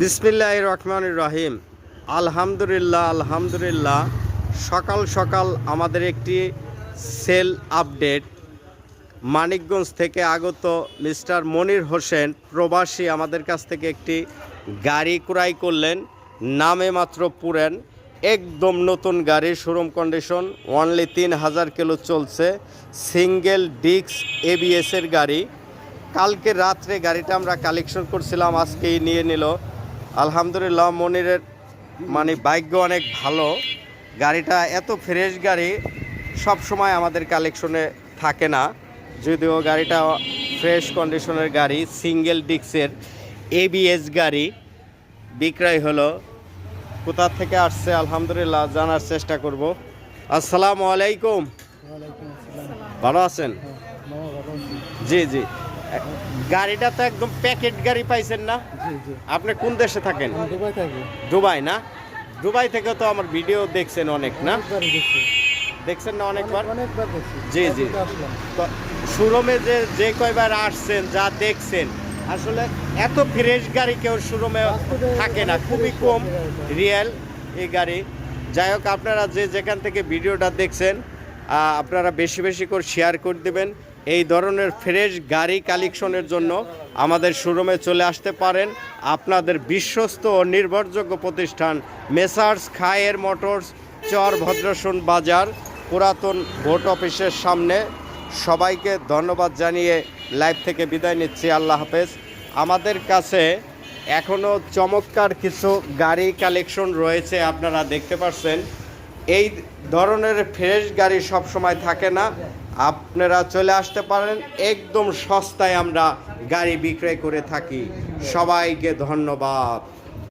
বিসমিল্লাহির রহমানির রহিম। আলহামদুলিল্লাহ আলহামদুলিল্লাহ। সকাল সকাল আমাদের একটি সেল আপডেট। মানিকগঞ্জ থেকে আগত মিস্টার মনির হোসেন প্রবাসী আমাদের কাছ থেকে একটি গাড়ি ক্রয় করলেন। নামে মাত্র পুরেন, একদম নতুন গাড়ি, শোরুম কন্ডিশন, অনলি 3000 কিলো চলছে, সিঙ্গেল ডিস্ক এবিএসের গাড়ি। কালকে রাত্রে গাড়িটা আমরা কালেকশন করছিলাম, আজকেই নিয়ে নিল। আলহামদুলিল্লাহ, মনিরের ভাগ্য অনেক ভালো। গাড়িটা এত ফ্রেশ গাড়ি সব সময় আমাদের কালেকশনে থাকে না, যদিও গাড়িটা ফ্রেশ কন্ডিশনের গাড়ি, সিঙ্গেল ডিস্কের এবিএস গাড়ি বিক্রয় হলো। কোথা থেকে আসছে আলহামদুলিল্লাহ জানার চেষ্টা করব। আসসালামু আলাইকুম। ভালো আছেন? জি জি। গাড়িটা তো একদম প্যাকেট গাড়ি পাইছেন না? আপনি কোন দেশে থাকেন? দুবাই থাকি। দুবাই না? দুবাই থেকে তো আমার ভিডিও দেখছেন অনেক, না দেখছেন না? অনেকবার। জি জি। তো শোরুমে যে কয়বার আসছেন, যা দেখছেন, আসলে এত ফ্রেশ গাড়ি কেউ শোরুমে থাকে না, খুবই কম রিয়েল এই গাড়ি। যাই হোক, আপনারা যেখান থেকে ভিডিওটা দেখছেন আপনারা বেশি বেশি করে শেয়ার করে দেবেন। এই ধরনের ফ্রেশ গাড়ি কালেকশনের জন্য আমাদের শোরুমে চলে আসতে পারেন। আপনাদের বিশ্বস্ত ও নির্ভরযোগ্য প্রতিষ্ঠান মেসার্স খায়ের মোটরস, চর ভদ্রসন বাজার, পুরাতন ভোট অফিসের সামনে। সবাইকে ধন্যবাদ জানিয়ে লাইভ থেকে বিদায় নিচ্ছি। আল্লাহ হাফেজ। আমাদের কাছে এখনও চমৎকার কিছু গাড়ি কালেকশন রয়েছে, আপনারা দেখতে পাচ্ছেন। এই ধরনের ফ্রেশ গাড়ি সব সময় থাকে না, আপনারা চলে আসতে পারেন। একদম সস্তায় আমরা গাড়ি বিক্রয় করে থাকি। সবাইকে ধন্যবাদ।